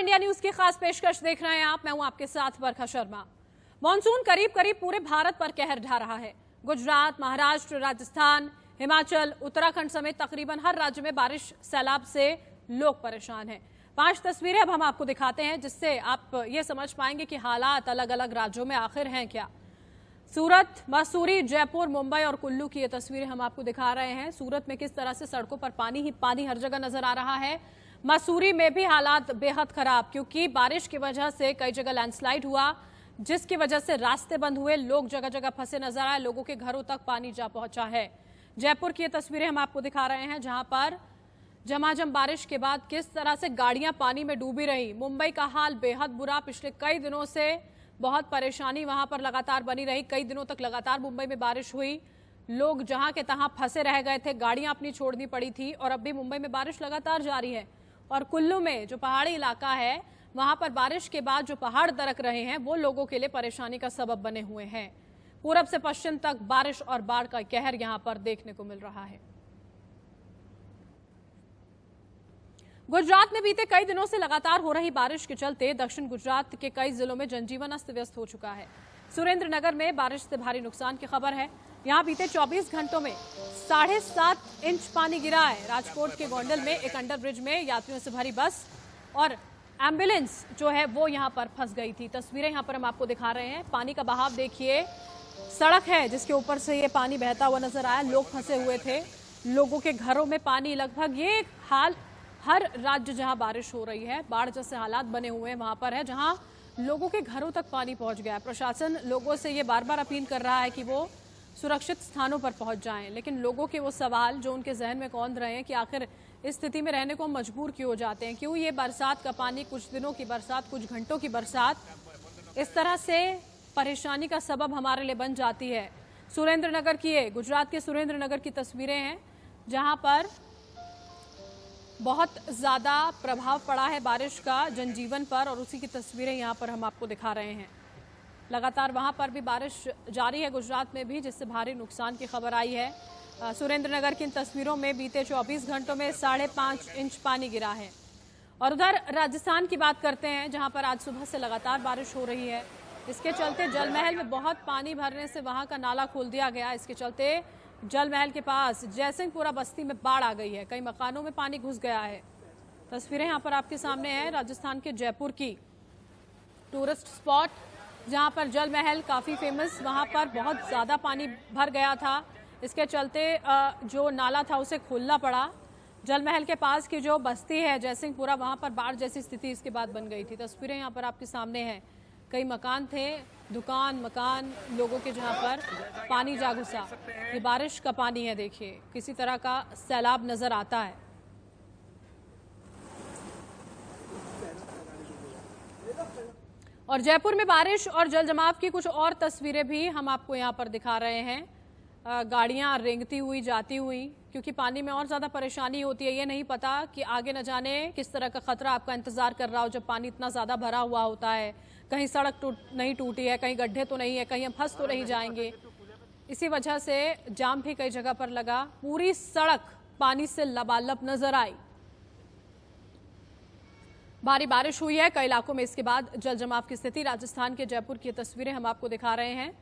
India news की खास पेशकश देख रहे हैं आप। मैं हूं आपके साथ वर्षा शर्मा। मॉनसून करीब करीब पूरे भारत पर कहर ढा रहा है। गुजरात, महाराष्ट्र, राजस्थान, हिमाचल, उत्तराखंड समेत तकरीबन हर राज्य में बारिश, सैलाब से लोग परेशान हैं। 5 तस्वीरें अब हम आपको दिखाते हैं जिससे आप ये समझ पाएंगे कि हालात अलग अलग राज्यों में आखिर हैं क्या। सूरत, मसूरी, जयपुर, मुंबई और कुल्लू की ये तस्वीरें हम आपको दिखा रहे हैं। सूरत में किस तरह से सड़कों पर पानी ही पानी हर जगह नजर आ रहा है। मसूरी में भी हालात बेहद खराब, क्योंकि बारिश की वजह से कई जगह लैंडस्लाइड हुआ, जिसकी वजह से रास्ते बंद हुए, लोग जगह जगह फंसे नजर आए, लोगों के घरों तक पानी जा पहुंचा है। जयपुर की ये तस्वीरें हम आपको दिखा रहे हैं जहां पर झमाझम बारिश के बाद किस तरह से गाड़ियां पानी में डूबी रही। मुंबई का हाल बेहद बुरा, पिछले कई दिनों से बहुत परेशानी वहां पर लगातार बनी रही। कई दिनों तक लगातार मुंबई में बारिश हुई, लोग जहां के तहां फंसे रह गए थे, गाड़ियां अपनी छोड़नी पड़ी थी और अब भी मुंबई में बारिश लगातार जारी है। और कुल्लू में जो पहाड़ी इलाका है वहां पर बारिश के बाद जो पहाड़ दरक रहे हैं वो लोगों के लिए परेशानी का सबब बने हुए हैं। पूरब से पश्चिम तक बारिश और बाढ़ का कहर यहां पर देखने को मिल रहा है। गुजरात में बीते कई दिनों से लगातार हो रही बारिश के चलते दक्षिण गुजरात के कई जिलों में जनजीवन अस्त व्यस्त हो चुका है। सुरेंद्रनगर में बारिश से भारी नुकसान की खबर है। यहां बीते 24 घंटों में 7.5 इंच पानी गिरा है। राजकोट के गोंडल में एक अंडरब्रिज में यात्रियों से भरी बस और एम्बुलेंस जो है वो यहां पर फंस गई थी। तस्वीरें यहां पर हम आपको दिखा रहे हैं। पानी का बहाव देखिए, सड़क है जिसके ऊपर से ये पानी बहता हुआ नजर आया, लोग फंसे हुए थे, लोगों के घरों में पानी। लगभग ये हाल हर राज्य जहां बारिश हो रही है, बाढ़ जैसे हालात बने हुए हैं वहां पर है, जहां लोगों के घरों तक पानी पहुंच गया है। प्रशासन लोगों से ये बार बार अपील कर रहा है कि वो सुरक्षित स्थानों पर पहुंच जाएं, लेकिन लोगों के वो सवाल जो उनके जहन में कौंध रहे हैं कि आखिर इस स्थिति में रहने को हम मजबूर क्यों हो जाते हैं, क्यों ये बरसात का पानी, कुछ दिनों की बरसात, कुछ घंटों की बरसात इस तरह से परेशानी का सबब हमारे लिए बन जाती है। सुरेंद्रनगर की ये गुजरात के सुरेंद्रनगर की तस्वीरें हैं जहां पर बहुत ज्यादा प्रभाव पड़ा है बारिश का जनजीवन पर, और उसी की तस्वीरें यहां पर हम आपको दिखा रहे हैं। लगातार वहां पर भी बारिश जारी है, गुजरात में भी, जिससे भारी नुकसान की खबर आई है। सुरेंद्रनगर की इन तस्वीरों में बीते 24 घंटों में 5.5 इंच पानी गिरा है। और उधर राजस्थान की बात करते हैं जहां पर आज सुबह से लगातार बारिश हो रही है। इसके चलते जलमहल में बहुत पानी भरने से वहां का नाला खोल दिया गया। इसके चलते जलमहल के पास जयसिंहपुरा बस्ती में बाढ़ आ गई है, कई मकानों में पानी घुस गया है। तस्वीरें यहां पर आपके सामने हैं राजस्थान के जयपुर की, टूरिस्ट स्पॉट जहां पर जलमहल काफी फेमस, वहां पर बहुत ज्यादा पानी भर गया था। इसके चलते जो नाला था उसे खोलना पड़ा। जलमहल के पास की जो बस्ती है जयसिंहपुरा, वहां पर बाढ़ जैसी स्थिति इसके बाद बन गई थी। तस्वीरें यहां पर आपके सामने हैं, कई मकान थे, दुकान, मकान, लोगों के जहां पर पानी जा घुसा। ये बारिश का पानी है, देखिए किसी तरह का सैलाब नजर आता है। और जयपुर में बारिश और जल जमाव की कुछ और तस्वीरें भी हम आपको यहां पर दिखा रहे हैं। गाड़ियां रेंगती हुई जाती हुई, क्योंकि पानी में और ज्यादा परेशानी होती है। ये नहीं पता कि आगे न जाने किस तरह का खतरा आपका इंतजार कर रहा हो जब पानी इतना ज्यादा भरा हुआ होता है। कहीं सड़क नहीं टूटी है, कहीं गड्ढे तो नहीं है, कहीं हम फंस तो नहीं जाएंगे। इसी वजह से जाम भी कई जगह पर लगा, पूरी सड़क पानी से लबालब नजर आई। भारी बारिश हुई है कई इलाकों में, इसके बाद जल जमाव की स्थिति। राजस्थान के जयपुर की तस्वीरें हम आपको दिखा रहे हैं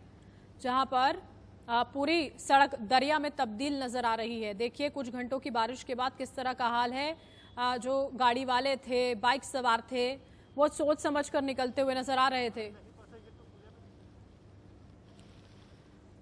जहां पर पूरी सड़क दरिया में तब्दील नजर आ रही है। देखिए कुछ घंटों की बारिश के बाद किस तरह का हाल है। जो गाड़ी वाले थे, बाइक सवार थे, वो सोच समझकर निकलते हुए नजर आ रहे थे।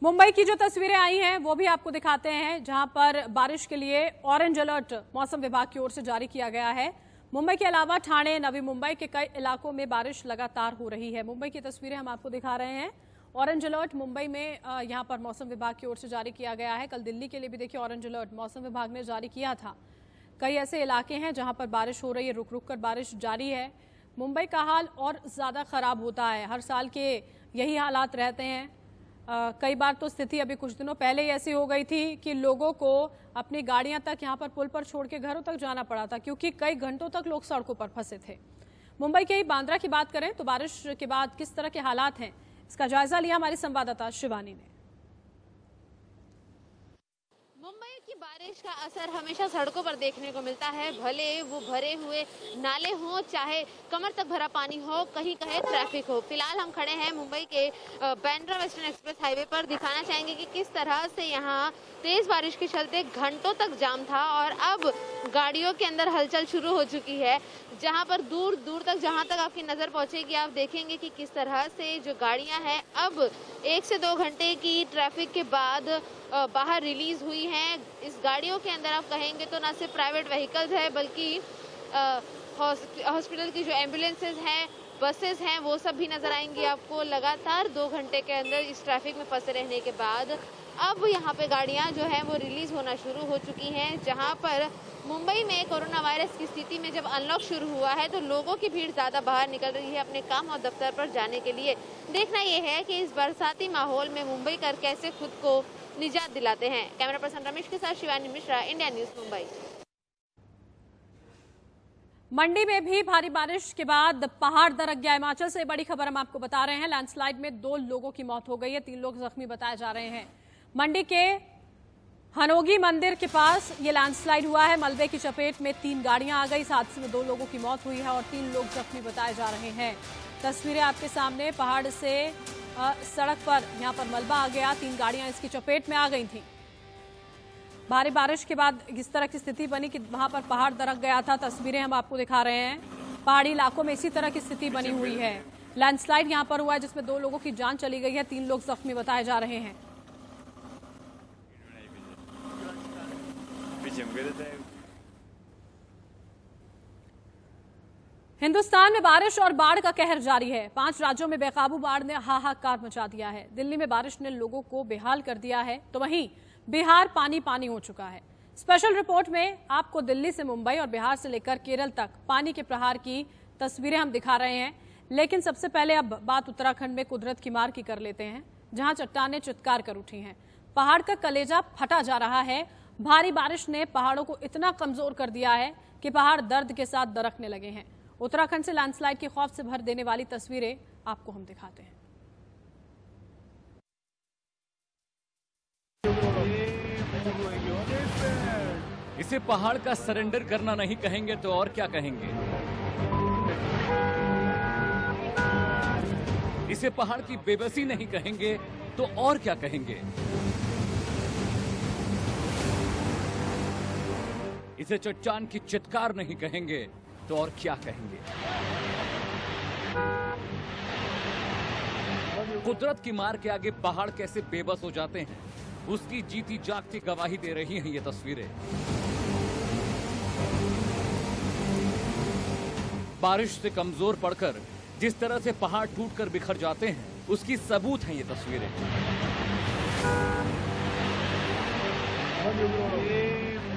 मुंबई की जो तस्वीरें आई हैं वो भी आपको दिखाते हैं जहां पर बारिश के लिए ऑरेंज अलर्ट मौसम विभाग की ओर से जारी किया गया है। मुंबई के अलावा ठाणे, नवी मुंबई के कई इलाकों में बारिश लगातार हो रही है। मुंबई की तस्वीरें हम आपको दिखा रहे हैं। ऑरेंज अलर्ट मुंबई में यहां पर मौसम विभाग की ओर से जारी किया गया है। कल दिल्ली के लिए भी देखिए ऑरेंज अलर्ट मौसम विभाग ने जारी किया था। कई ऐसे इलाके हैं जहां पर बारिश हो रही है, रुक रुक कर बारिश जारी है। मुंबई का हाल और ज्यादा खराब होता है, हर साल के यही हालात रहते हैं। कई बार तो स्थिति अभी कुछ दिनों पहले ही ऐसी हो गई थी कि लोगों को अपनी गाड़ियां तक यहां पर पुल पर छोड़ के घरों तक जाना पड़ा था, क्योंकि कई घंटों तक लोग सड़कों पर फंसे थे। मुंबई के ही बांद्रा की बात करें तो बारिश के बाद किस तरह के हालात हैं, इसका जायजा लिया हमारी संवाददाता शिवानी ने। मुंबई की बारिश का असर हमेशा सड़कों पर देखने को मिलता है, भले वो भरे हुए नाले हों, चाहे कमर तक भरा पानी हो, कहीं कहीं ट्रैफिक हो। फिलहाल हम खड़े हैं मुंबई के बांद्रा वेस्टर्न एक्सप्रेस हाईवे पर। दिखाना चाहेंगे कि किस तरह से यहाँ तेज बारिश के चलते घंटों तक जाम था और अब गाड़ियों के अंदर हलचल शुरू हो चुकी है। जहाँ पर दूर दूर तक, जहाँ तक आपकी नज़र पहुँचेगी, आप देखेंगे कि किस तरह से जो गाड़ियाँ हैं अब 1 से 2 घंटे की ट्रैफिक के बाद बाहर रिलीज हुई हैं। इस गाड़ियों के अंदर आप कहेंगे तो ना सिर्फ प्राइवेट व्हीकल्स है, बल्कि हॉस्पिटल की जो एम्बुलेंसेज हैं, बसेस हैं, वो सब भी नजर आएंगी आपको। लगातार 2 घंटे के अंदर इस ट्रैफिक में फंसे रहने के बाद अब यहाँ पे गाड़ियाँ जो हैं वो रिलीज होना शुरू हो चुकी हैं। जहाँ पर मुंबई में कोरोना वायरस की स्थिति में जब अनलॉक शुरू हुआ है तो लोगों की भीड़ ज़्यादा बाहर निकल रही है अपने काम और दफ्तर पर जाने के लिए। देखना यह है कि इस बरसाती माहौल में मुंबई कर कैसे खुद को निजात दिलाते हैं। कैमरा पर्सन रमेश के साथ शिवानी मिश्रा, इंडिया न्यूज मुंबई। मंडी में भी भारी बारिश के बाद पहाड़ दरक गया। हिमाचल से बड़ी खबर हम आपको बता रहे हैं। लैंडस्लाइड में 2 लोगों की मौत हो गई है, 3 लोग जख्मी बताए जा रहे हैं। मंडी के हनोगी मंदिर के पास ये लैंडस्लाइड हुआ है। मलबे की चपेट में 3 गाड़ियां आ गई। इस हादसे में 2 लोगों की मौत हुई है और 3 लोग जख्मी बताए जा रहे हैं। तस्वीरें आपके सामने। पहाड़ से सड़क पर यहाँ पर मलबा आ गया, 3 गाड़ियां इसकी चपेट में आ गई थी। भारी बारिश के बाद इस तरह की स्थिति बनी कि वहां पर पहाड़ दरक गया था। तस्वीरें हम आपको दिखा रहे हैं। पहाड़ी इलाकों में इसी तरह की स्थिति बनी हुई है। लैंडस्लाइड यहाँ पर हुआ है जिसमें 2 लोगों की जान चली गई है, 3 लोग जख्मी बताए जा रहे हैं। हिंदुस्तान में बारिश और बाढ़ का कहर जारी है। 5 राज्यों में बेकाबू बाढ़ ने हाहाकार मचा दिया है। दिल्ली में बारिश ने लोगों को बेहाल कर दिया है, तो वहीं बिहार पानी पानी हो चुका है। स्पेशल रिपोर्ट में आपको दिल्ली से मुंबई और बिहार से लेकर केरल तक पानी के प्रहार की तस्वीरें हम दिखा रहे हैं। लेकिन सबसे पहले अब बात उत्तराखंड में कुदरत की मार की कर लेते हैं, जहां चट्टानें चित्कार कर उठी हैं। पहाड़ का कलेजा फटा जा रहा है। भारी बारिश ने पहाड़ों को इतना कमजोर कर दिया है कि पहाड़ दर्द के साथ दरकने लगे हैं। उत्तराखंड से लैंडस्लाइड के खौफ से भर देने वाली तस्वीरें आपको हम दिखाते हैं। इसे पहाड़ का सरेंडर करना नहीं कहेंगे तो और क्या कहेंगे। इसे पहाड़ की बेबसी नहीं कहेंगे तो और क्या कहेंगे। इसे चट्टान की चित्कार नहीं कहेंगे तो और क्या कहेंगे। कुदरत की मार के आगे पहाड़ कैसे बेबस हो जाते हैं, उसकी जीती जागती गवाही दे रही हैं ये तस्वीरें। बारिश से कमजोर पड़कर जिस तरह से पहाड़ टूटकर बिखर जाते हैं, उसकी सबूत हैं ये तस्वीरें।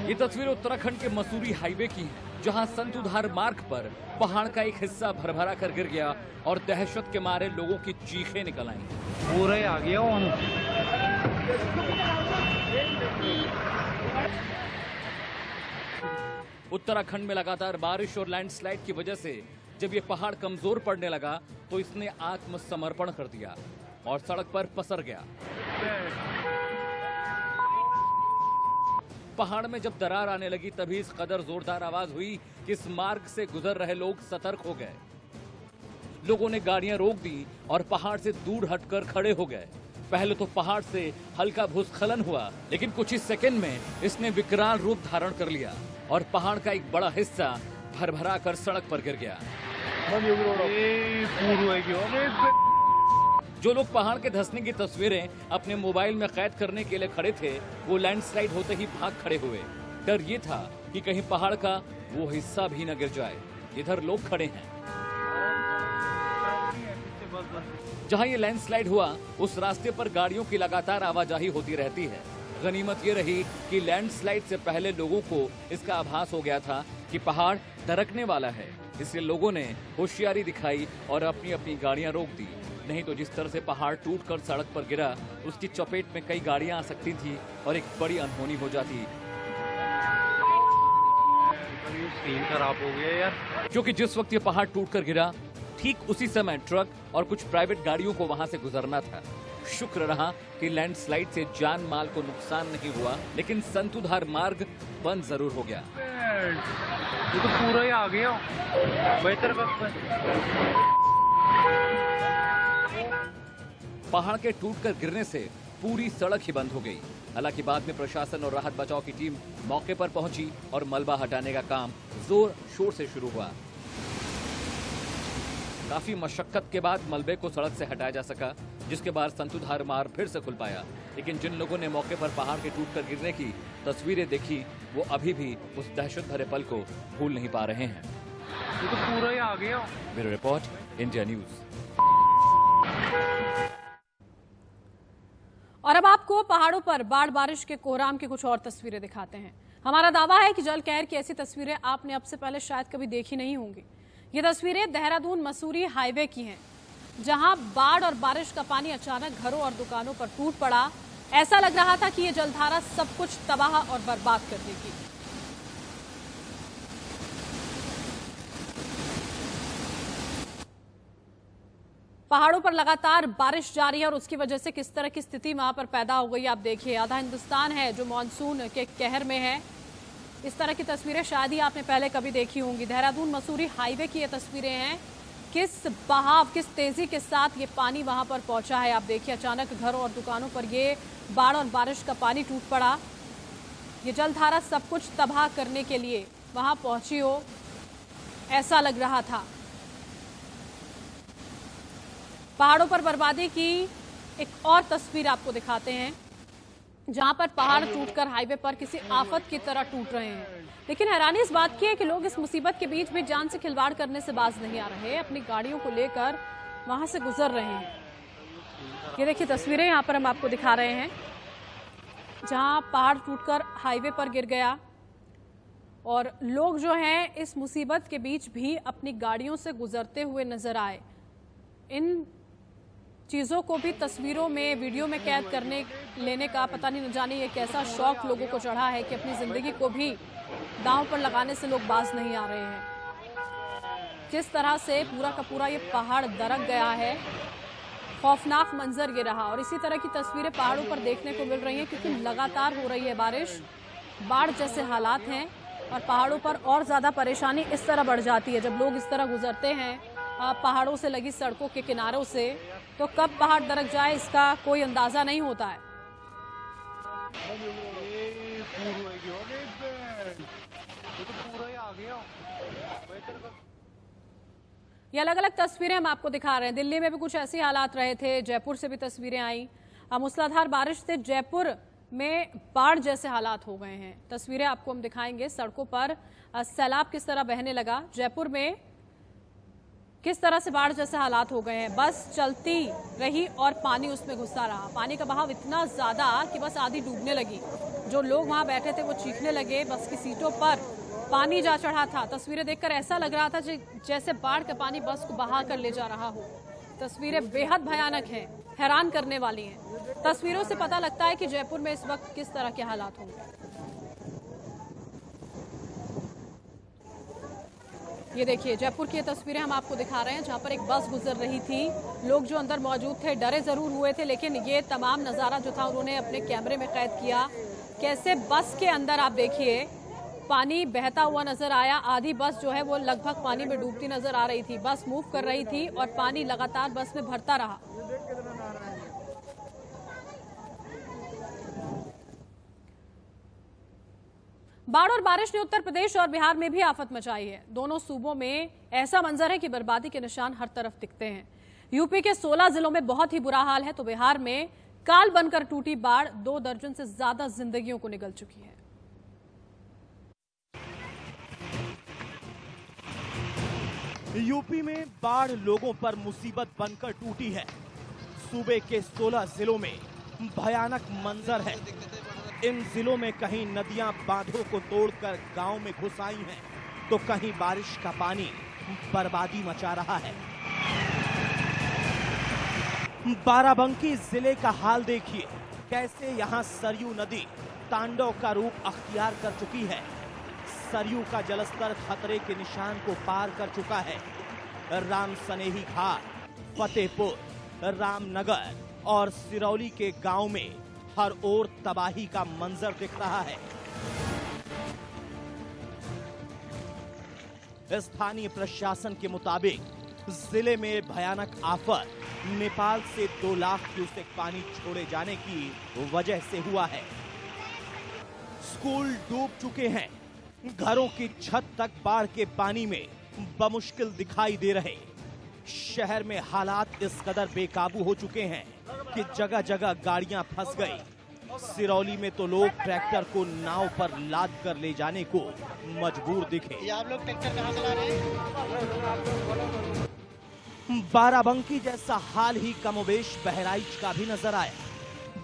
ये तस्वीर उत्तराखंड के मसूरी हाईवे की है, जहां संत उधार मार्ग पर पहाड़ का एक हिस्सा भरभरा कर गिर गया और दहशत के मारे लोगों की चीखें निकल आईं। पूरा आ गया उत्तराखंड में लगातार बारिश और लैंडस्लाइड की वजह से जब ये पहाड़ कमजोर पड़ने लगा तो इसने आत्मसमर्पण कर दिया और सड़क पर पसर गया। पहाड़ में जब दरार आने लगी तभी इस कदर जोरदार आवाज हुई कि इस मार्ग से गुजर रहे लोग सतर्क हो गए। लोगों ने गाड़ियां रोक दी और पहाड़ से दूर हटकर खड़े हो गए। पहले तो पहाड़ से हल्का भूस्खलन हुआ, लेकिन कुछ ही सेकंड में इसने विकराल रूप धारण कर लिया और पहाड़ का एक बड़ा हिस्सा भरभरा कर सड़क पर गिर गया। जो लोग पहाड़ के धंसने की तस्वीरें अपने मोबाइल में कैद करने के लिए खड़े थे, वो लैंडस्लाइड होते ही भाग खड़े हुए। डर ये था कि कहीं पहाड़ का वो हिस्सा भी न गिर जाए। इधर लोग खड़े हैं। जहां ये लैंडस्लाइड हुआ उस रास्ते पर गाड़ियों की लगातार आवाजाही होती रहती है। गनीमत ये रही कि लैंडस्लाइड से पहले लोगों को इसका आभास हो गया था कि पहाड़ दरकने वाला है, इसलिए लोगों ने होशियारी दिखाई और अपनी अपनी गाड़ियां रोक दी। नहीं तो जिस तरह से पहाड़ टूटकर सड़क पर गिरा, उसकी चपेट में कई गाड़ियां आ सकती थी और एक बड़ी अनहोनी हो जाती। सीन खराब हो गया यार। क्योंकि जिस वक्त ये पहाड़ टूटकर गिरा, ठीक उसी समय ट्रक और कुछ प्राइवेट गाड़ियों को वहां से गुजरना था। शुक्र रहा कि लैंडस्लाइड से जान माल को नुकसान नहीं हुआ, लेकिन संतुधार मार्ग बंद जरूर हो गया। ये तो पूरा ही आ गया बेहतर वक्त। पहाड़ के टूटकर गिरने से पूरी सड़क ही बंद हो गई। हालांकि बाद में प्रशासन और राहत बचाव की टीम मौके पर पहुंची और मलबा हटाने का काम जोर शोर से शुरू हुआ। काफी मशक्कत के बाद मलबे को सड़क से हटाया जा सका, जिसके बाद संतुधार मार्ग फिर से खुल पाया। लेकिन जिन लोगों ने मौके पर पहाड़ के टूटकर गिरने की तस्वीरें देखी, वो अभी भी उस दहशत भरे पल को भूल नहीं पा रहे हैं। ये तो पूरा ही आ गया। Bureau report, India news. और अब आपको पहाड़ों पर बाढ़ बारिश के कोहराम की कुछ और तस्वीरें दिखाते हैं। हमारा दावा है कि जल कहर की ऐसी तस्वीरें आपने अब से पहले शायद कभी देखी नहीं होंगी। ये तस्वीरें देहरादून मसूरी हाईवे की हैं, जहां बाढ़ और बारिश का पानी अचानक घरों और दुकानों पर टूट पड़ा। ऐसा लग रहा था कि ये जलधारा सब कुछ तबाह और बर्बाद कर देगी। पहाड़ों पर लगातार बारिश जारी है और उसकी वजह से किस तरह की स्थिति वहां पर पैदा हो गई, आप देखिए। आधा हिंदुस्तान है जो मानसून के कहर में है। इस तरह की तस्वीरें शायद ही आपने पहले कभी देखी होंगी। देहरादून मसूरी हाईवे की ये तस्वीरें हैं। किस बहाव, किस तेजी के साथ ये पानी वहां पर पहुंचा है, आप देखिए। अचानक घरों और दुकानों पर ये बाढ़ और बारिश का पानी टूट पड़ा। ये जलधारा सब कुछ तबाह करने के लिए वहां पहुंची हो, ऐसा लग रहा था। पहाड़ों पर बर्बादी की एक और तस्वीर आपको दिखाते हैं, जहां पर पहाड़ टूटकर हाईवे पर किसी आफत की तरह टूट रहे हैं। लेकिन हैरानी इस बात की है कि लोग इस मुसीबत के बीच भी जान से खिलवाड़ करने से बाज नहीं आ रहे। अपनी गाड़ियों को लेकर वहां से गुजर रहे हैं। ये देखिए तस्वीरें यहां पर हम आपको दिखा रहे हैं, जहां पहाड़ टूटकर हाईवे पर गिर गया और लोग जो हैं इस मुसीबत के बीच भी अपनी गाड़ियों से गुजरते हुए नजर आए। इन चीज़ों को भी तस्वीरों में, वीडियो में कैद करने लेने का पता नहीं न जाने ये कैसा शौक लोगों को चढ़ा है कि अपनी ज़िंदगी को भी दांव पर लगाने से लोग बाज नहीं आ रहे हैं। किस तरह से पूरा का पूरा ये पहाड़ दरक गया है, खौफनाक मंजर ये रहा। और इसी तरह की तस्वीरें पहाड़ों पर देखने को मिल रही हैं, क्योंकि लगातार हो रही है बारिश, बाढ़ जैसे हालात हैं और पहाड़ों पर और ज़्यादा परेशानी इस तरह बढ़ जाती है जब लोग इस तरह गुजरते हैं पहाड़ों से लगी सड़कों के किनारों से। तो कब पहाड़ दरक जाए इसका कोई अंदाजा नहीं होता है। ये अलग अलग तस्वीरें हम आपको दिखा रहे हैं। दिल्ली में भी कुछ ऐसे हालात रहे थे, जयपुर से भी तस्वीरें आई। मूसलाधार बारिश से जयपुर में बाढ़ जैसे हालात हो गए हैं। तस्वीरें आपको हम दिखाएंगे। सड़कों पर सैलाब किस तरह बहने लगा, जयपुर में किस तरह से बाढ़ जैसे हालात हो गए हैं। बस चलती रही और पानी उसमें घुसता रहा। पानी का बहाव इतना ज्यादा कि बस आधी डूबने लगी। जो लोग वहां बैठे थे वो चीखने लगे। बस की सीटों पर पानी जा चढ़ा था। तस्वीरें देखकर ऐसा लग रहा था जैसे बाढ़ का पानी बस को बहा कर ले जा रहा हो। तस्वीरें बेहद भयानक हैं, हैरान करने वाली हैं। तस्वीरों से पता लगता है कि जयपुर में इस वक्त किस तरह के हालात होंगे। ये देखिए जयपुर की ये तस्वीरें हम आपको दिखा रहे हैं, जहां पर एक बस गुजर रही थी। लोग जो अंदर मौजूद थे डरे जरूर हुए थे, लेकिन ये तमाम नज़ारा जो था उन्होंने अपने कैमरे में कैद किया। कैसे बस के अंदर आप देखिए पानी बहता हुआ नजर आया। आधी बस जो है वो लगभग पानी में डूबती नजर आ रही थी। बस मूव कर रही थी और पानी लगातार बस में भरता रहा। बाढ़ और बारिश ने उत्तर प्रदेश और बिहार में भी आफत मचाई है। दोनों सूबों में ऐसा मंजर है कि बर्बादी के निशान हर तरफ दिखते हैं। यूपी के 16 जिलों में बहुत ही बुरा हाल है, तो बिहार में काल बनकर टूटी बाढ़ 2 दर्जन से ज्यादा जिंदगियों को निगल चुकी है। यूपी में बाढ़ लोगों पर मुसीबत बनकर टूटी है। सूबे के 16 जिलों में भयानक मंजर है। इन जिलों में कहीं नदियां बांधों को तोड़कर गांव में घुस आई हैं, तो कहीं बारिश का पानी बर्बादी मचा रहा है। बाराबंकी जिले का हाल देखिए, कैसे यहां सरयू नदी तांडव का रूप अख्तियार कर चुकी है। सरयू का जलस्तर खतरे के निशान को पार कर चुका है। राम सनेही घाट, फतेहपुर, रामनगर, और सिरौली के गांव में हर ओर तबाही का मंजर दिख रहा है। स्थानीय प्रशासन के मुताबिक जिले में भयानक आफत नेपाल से 2 लाख क्यूसेक पानी छोड़े जाने की वजह से हुआ है। स्कूल डूब चुके हैं, घरों की छत तक बाढ़ के पानी में बमुश्किल दिखाई दे रहे। शहर में हालात इस कदर बेकाबू हो चुके हैं कि जगह जगह गाड़ियां फंस गई। सिरौली में तो लोग ट्रैक्टर को नाव पर लाद कर ले जाने को मजबूर दिखे। आप लोग ट्रैक्टर कहाँ चला रहे हैं? बाराबंकी जैसा हाल ही कमोबेश बहराइच का भी नजर आया,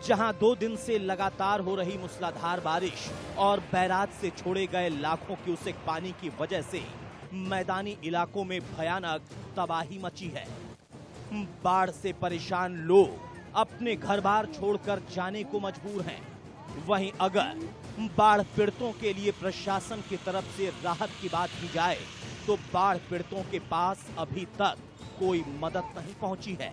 जहां 2 दिन से लगातार हो रही मूसलाधार बारिश और बैराज से छोड़े गए लाखों क्यूसेक पानी की वजह से मैदानी इलाकों में भयानक तबाही मची है। बाढ़ से परेशान लोग अपने घर बार छोड़कर जाने को मजबूर हैं। वहीं अगर बाढ़ पीड़ितों के लिए प्रशासन की तरफ से राहत की बात की जाए तो बाढ़ पीड़ितों के पास अभी तक कोई मदद नहीं पहुंची है।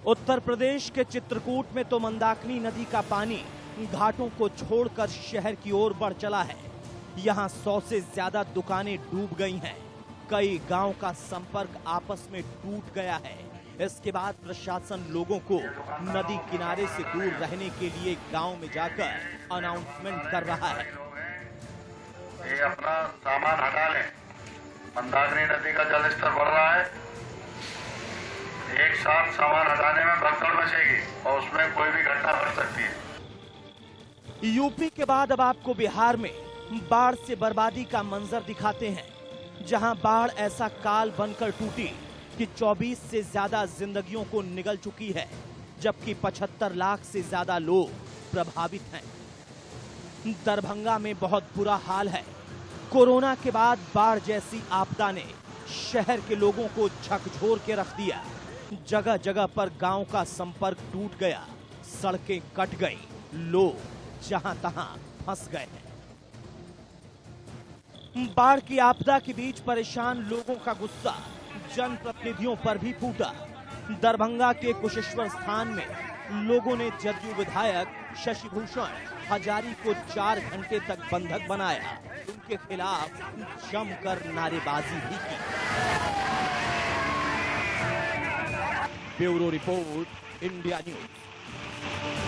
उत्तर प्रदेश के चित्रकूट में तो मंदाकिनी नदी का पानी घाटों को छोड़कर शहर की ओर बढ़ चला है। यहां 100 से ज्यादा दुकानें डूब गई हैं। कई गांव का संपर्क आपस में टूट गया है। इसके बाद प्रशासन लोगों को नदी किनारे से दूर रहने के लिए गांव में जाकर अनाउंसमेंट कर रहा है। ये अपना सामान हटा लें, मंदाकिनी नदी का जलस्तर बढ़ रहा है। एक साथ सामान हटाने में भगदड़ मचेगी और उसमें कोई भी घटना घट सकती है। यूपी के बाद अब आपको बिहार में बाढ़ से बर्बादी का मंजर दिखाते हैं, जहां बाढ़ ऐसा काल बनकर टूटी कि 24 से ज्यादा जिंदगियों को निगल चुकी है, जबकि 75 लाख से ज्यादा लोग प्रभावित हैं। दरभंगा में बहुत बुरा हाल है। कोरोना के बाद बाढ़ जैसी आपदा ने शहर के लोगों को झकझोर के रख दिया। जगह जगह पर गांव का संपर्क टूट गया, सड़कें कट गई, लोग जहां तहां फंस गए हैं। बाढ़ की आपदा के बीच परेशान लोगों का गुस्सा जनप्रतिनिधियों पर भी फूटा। दरभंगा के कुशेश्वर स्थान में लोगों ने जदयू विधायक शशिभूषण हजारी को 4 घंटे तक बंधक बनाया। उनके खिलाफ जमकर नारेबाजी भी की। Bureau report, India news.